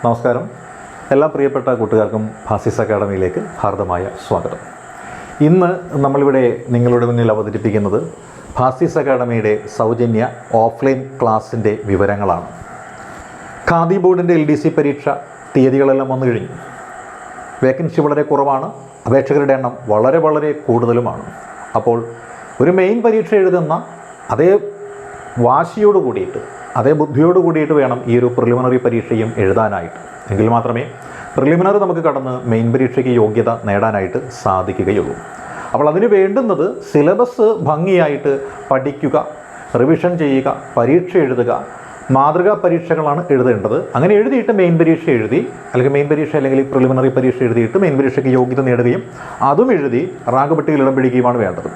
നമസ്കാരം. എല്ലാ പ്രിയപ്പെട്ട കൂട്ടുകാർക്കും ഭാസിസ് അക്കാഡമിയിലേക്ക് ഹാർദമായ സ്വാഗതം. ഇന്ന് നമ്മളിവിടെ നിങ്ങളുടെ മുന്നിൽ അവതരിപ്പിക്കുന്നത് ഭാസിസ് അക്കാഡമിയുടെ സൗജന്യ ഓഫ്ലൈൻ ക്ലാസ്സിൻ്റെ വിവരങ്ങളാണ്. ഖാദി ബോർഡിൻ്റെ LDC പരീക്ഷ തീയതികളെല്ലാം വന്നു കഴിഞ്ഞു. വേക്കൻസി വളരെ കുറവാണ്, അപേക്ഷകരുടെ എണ്ണം വളരെ കൂടുതലുമാണ്. അപ്പോൾ ഒരു മെയിൻ പരീക്ഷ എഴുതുന്ന അതേ വാശിയോട് കൂടിയിട്ട്, അതേ ബുദ്ധിയോട് കൂടിയിട്ട് വേണം ഈ ഒരു പ്രിലിമിനറി പരീക്ഷയും എഴുതാനായിട്ട്. എങ്കിൽ മാത്രമേ പ്രിലിമിനറി നമുക്ക് കടന്ന് മെയിൻ പരീക്ഷയ്ക്ക് യോഗ്യത നേടാനായിട്ട് സാധിക്കുകയുള്ളൂ. അപ്പോൾ അതിന് വേണ്ടുന്നത് സിലബസ് ഭംഗിയായിട്ട് പഠിക്കുക, റിവിഷൻ ചെയ്യുക, പരീക്ഷ എഴുതുക, മാതൃകാ പരീക്ഷകളാണ് എഴുതേണ്ടത്. അങ്ങനെ എഴുതിയിട്ട് മെയിൻ പരീക്ഷ എഴുതി, അല്ലെങ്കിൽ പ്രിലിമിനറി പരീക്ഷ എഴുതിയിട്ട് മെയിൻ പരീക്ഷയ്ക്ക് യോഗ്യത നേടുകയും അതും എഴുതി റാങ്ക് പട്ടികയിൽ ഇടം പിടിക്കുകയുമാണ് വേണ്ടത്.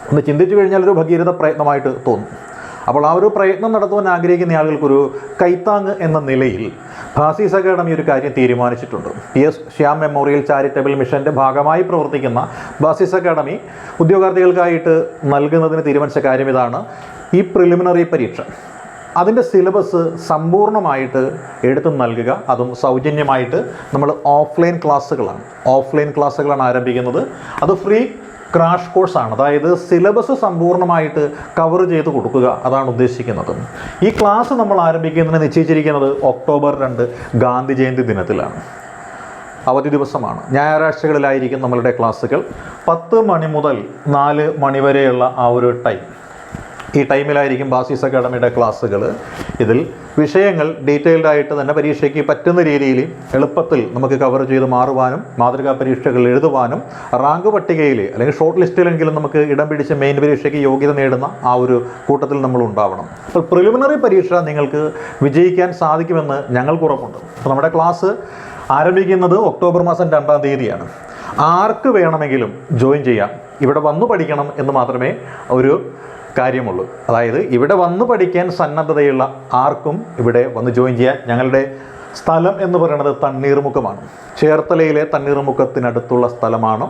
ഒന്ന് ചിന്തിച്ചു കഴിഞ്ഞാൽ ഒരു ഭഗീരഥ പ്രയത്നമായിട്ട് തോന്നും. അപ്പോൾ ആ ഒരു പ്രയത്നം നടത്തുവാൻ ആഗ്രഹിക്കുന്ന ആളുകൾക്കൊരു കൈത്താങ് എന്ന നിലയിൽ ഭാസിസ് അക്കാഡമി ഒരു കാര്യം തീരുമാനിച്ചിട്ടുണ്ട്. PS ശ്യാം മെമ്മോറിയൽ ചാരിറ്റബിൾ മിഷൻ്റെ ഭാഗമായി പ്രവർത്തിക്കുന്ന ഭാസിസ് അക്കാഡമി ഉദ്യോഗാർത്ഥികൾക്കായിട്ട് നൽകുന്നതിന് തീരുമാനിച്ച കാര്യം ഇതാണ്. ഈ പ്രിലിമിനറി പരീക്ഷ അതിൻ്റെ സിലബസ് സമ്പൂർണ്ണമായിട്ട് എടുത്ത് നൽകുക, അതും സൗജന്യമായിട്ട്. നമ്മൾ ഓഫ്ലൈൻ ക്ലാസ്സുകളാണ് ആരംഭിക്കുന്നത്. അത് ഫ്രീ ക്രാഷ് കോഴ്സാണ്. അതായത് സിലബസ് സമ്പൂർണ്ണമായിട്ട് കവർ ചെയ്ത് കൊടുക്കുക, അതാണ് ഉദ്ദേശിക്കുന്നത്. ഈ ക്ലാസ് നമ്മൾ ആരംഭിക്കുന്നതിന് നിശ്ചയിച്ചിരിക്കുന്നത് ഒക്ടോബർ 2 ഗാന്ധി ജയന്തി ദിനത്തിലാണ്. അവധി ദിവസമാണ്. ഞായറാഴ്ചകളിലായിരിക്കും നമ്മളുടെ ക്ലാസ്സുകൾ. 10 മണി മുതൽ 4 മണി വരെയുള്ള ആ ഒരു ടൈം, ഈ ടൈമിലായിരിക്കും ഭാസിസ് അക്കാഡമിയുടെ ക്ലാസ്സുകൾ. ഇതിൽ വിഷയങ്ങൾ ഡീറ്റെയിൽഡ് ആയിട്ട് തന്നെ പരീക്ഷയ്ക്ക് പറ്റുന്ന രീതിയിൽ എളുപ്പത്തിൽ നമുക്ക് കവർ ചെയ്ത് മാറുവാനും മാതൃകാ പരീക്ഷകൾ എഴുതുവാനും റാങ്ക് പട്ടികയിൽ അല്ലെങ്കിൽ ഷോർട്ട് ലിസ്റ്റിലെങ്കിലും നമുക്ക് ഇടം പിടിച്ച് മെയിൻ പരീക്ഷയ്ക്ക് യോഗ്യത നേടുന്ന ആ ഒരു കൂട്ടത്തിൽ നമ്മൾ ഉണ്ടാവണം. അപ്പോൾ പ്രിലിമിനറി പരീക്ഷ നിങ്ങൾക്ക് വിജയിക്കാൻ സാധിക്കുമെന്ന് ഞങ്ങൾക്ക് ഉറപ്പുണ്ട്. അപ്പോൾ നമ്മുടെ ക്ലാസ് ആരംഭിക്കുന്നത് ഒക്ടോബർ മാസം 2-ാം തീയതിയാണ്. ആർക്ക് വേണമെങ്കിലും ജോയിൻ ചെയ്യാം. ഇവിടെ വന്നു പഠിക്കണം എന്ന് മാത്രമേ ഒരു കാര്യമുള്ളൂ. അതായത് ഇവിടെ വന്ന് പഠിക്കാൻ സന്നദ്ധതയുള്ള ആർക്കും ഇവിടെ വന്ന് ജോയിൻ ചെയ്യാൻ. ഞങ്ങളുടെ സ്ഥലം എന്ന് പറയുന്നത് തണ്ണീർമുക്കമാണ്. ചേർത്തലയിലെ തണ്ണീർമുക്കത്തിനടുത്തുള്ള സ്ഥലമാണ്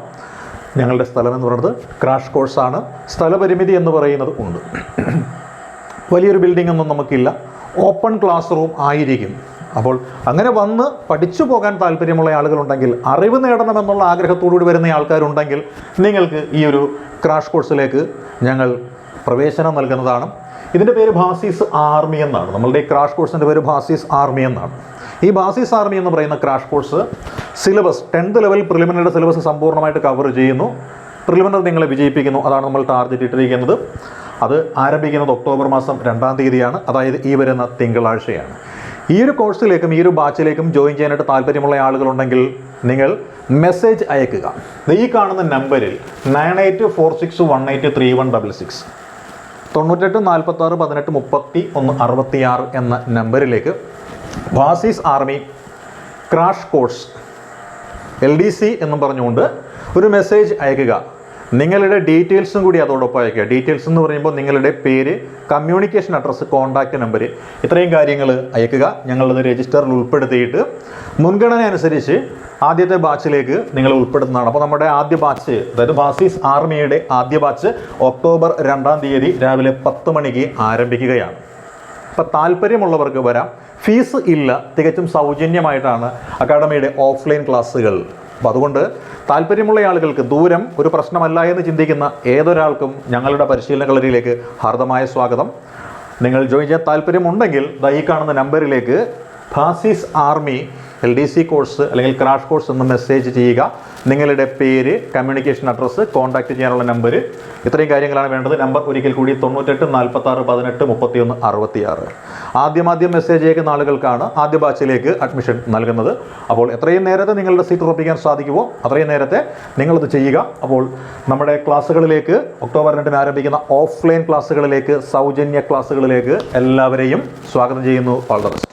ഞങ്ങളുടെ സ്ഥലം എന്ന് പറയുന്നത്. ക്രാഷ് കോഴ്സാണ്. സ്ഥലപരിമിതി എന്ന് പറയുന്നത് ഉണ്ട്. വലിയൊരു ബിൽഡിംഗ് ഒന്നും നമുക്കില്ല. ഓപ്പൺ ക്ലാസ് റൂം ആയിരിക്കും. അപ്പോൾ അങ്ങനെ വന്ന് പഠിച്ചു പോകാൻ താല്പര്യമുള്ള ആളുകളുണ്ടെങ്കിൽ, അറിവ് നേടണമെന്നുള്ള ആഗ്രഹത്തോടുകൂടി വരുന്ന ആൾക്കാരുണ്ടെങ്കിൽ നിങ്ങൾക്ക് ഈ ഒരു ക്രാഷ് കോഴ്സിലേക്ക് ഞങ്ങൾ പ്രവേശനം നൽകുന്നതാണ്. ഇതിൻ്റെ പേര് ഭാസിസ് ആർമി എന്നാണ്. നമ്മളുടെ ഈ ക്രാഷ് കോഴ്സിൻ്റെ പേര് ഭാസിസ് ആർമി എന്നാണ്. ഈ ഭാസിസ് ആർമി എന്ന് പറയുന്ന crash course syllabus 10th level preliminary syllabus സമ്പൂർണ്ണമായിട്ട് കവർ ചെയ്യുന്നു. പ്രിലിമിനറി നിങ്ങളെ വിജയിപ്പിക്കുന്നു. അതാണ് നമ്മൾ ടാർഗറ്റ് ഇട്ടിരിക്കുന്നത്. അത് ആരംഭിക്കുന്നത് ഒക്ടോബർ മാസം 2-ാം തീയതിയാണ്. അതായത് ഈ വരുന്ന തിങ്കളാഴ്ചയാണ്. ഈ ഒരു കോഴ്സിലേക്കും ഈ ഒരു ബാച്ചിലേക്കും ജോയിൻ ചെയ്യാനായിട്ട് താല്പര്യമുള്ള ആളുകളുണ്ടെങ്കിൽ നിങ്ങൾ മെസ്സേജ് അയക്കുക. ഈ കാണുന്ന നമ്പറിൽ 9846183166 98 46 18 31 66 എന്ന നമ്പറിലേക്ക് ഭാസിസ് ആർമി ക്രാഷ് കോഴ്സ് LDC എന്നും പറഞ്ഞുകൊണ്ട് ഒരു മെസ്സേജ് അയക്കുക. നിങ്ങളുടെ ഡീറ്റെയിൽസും കൂടി അതോടൊപ്പം അയക്കുക. ഡീറ്റെയിൽസ് എന്ന് പറയുമ്പോൾ നിങ്ങളുടെ പേര്, കമ്മ്യൂണിക്കേഷൻ അഡ്രസ്സ്, കോൺടാക്റ്റ് നമ്പർ, ഇത്രയും കാര്യങ്ങൾ അയക്കുക. ഞങ്ങളത് രജിസ്റ്ററിൽ ഉൾപ്പെടുത്തിയിട്ട് മുൻഗണന അനുസരിച്ച് ആദ്യത്തെ ബാച്ചിലേക്ക് നിങ്ങൾ ഉൾപ്പെടുത്തുന്നതാണ്. അപ്പോൾ നമ്മുടെ ആദ്യ ബാച്ച്, അതായത് ഭാസിസ് ആർമിയുടെ ആദ്യ ബാച്ച് ഒക്ടോബർ 2-ാം തീയതി രാവിലെ 10 മണിക്ക് ആരംഭിക്കുകയാണ്. അപ്പോൾ താല്പര്യമുള്ളവർക്ക് വരാം. ഫീസ് ഇല്ല, തികച്ചും സൗജന്യമായിട്ടാണ് അക്കാഡമിയുടെ ഓഫ്ലൈൻ ക്ലാസ്സുകൾ. അപ്പോൾ അതുകൊണ്ട് താല്പര്യമുള്ള ആളുകൾക്ക്, ദൂരം ഒരു പ്രശ്നമല്ല എന്ന് ചിന്തിക്കുന്ന ഏതൊരാൾക്കും ഞങ്ങളുടെ പരിശീലന കളരിയിലേക്ക് ഹാർദമായ സ്വാഗതം. നിങ്ങൾ ജോയിൻ ചെയ്യാൻ താല്പര്യമുണ്ടെങ്കിൽ ഈ കാണുന്ന നമ്പറിലേക്ക് ഭാസിസ് ആർമി LDC കോഴ്സ് അല്ലെങ്കിൽ ക്രാഷ് കോഴ്സ് എന്ന് മെസ്സേജ് ചെയ്യുക. നിങ്ങളുടെ പേര്, കമ്മ്യൂണിക്കേഷൻ അഡ്രസ്സ്, കോൺടാക്റ്റ് ചെയ്യാനുള്ള നമ്പർ, ഇത്രയും കാര്യങ്ങളാണ് വേണ്ടത്. നമ്പർ ഒരിക്കൽ കൂടി 98 46 18 31 66. ആദ്യം മെസ്സേജ് അയക്കുന്ന ആളുകൾക്കാണ് ആദ്യ ബാച്ചിലേക്ക് അഡ്മിഷൻ നൽകുന്നത്. അപ്പോൾ എത്രയും നേരത്തെ നിങ്ങളുടെ സീറ്റ് ഉറപ്പിക്കാൻ സാധിക്കുമോ അത്രയും നേരത്തെ നിങ്ങളത് ചെയ്യുക. അപ്പോൾ നമ്മുടെ ക്ലാസ്സുകളിലേക്ക്, ഒക്ടോബർ 2-ന് ആരംഭിക്കുന്ന ഓഫ്ലൈൻ ക്ലാസ്സുകളിലേക്ക്, സൗജന്യ ക്ലാസ്സുകളിലേക്ക് എല്ലാവരെയും സ്വാഗതം ചെയ്യുന്നു. All the best.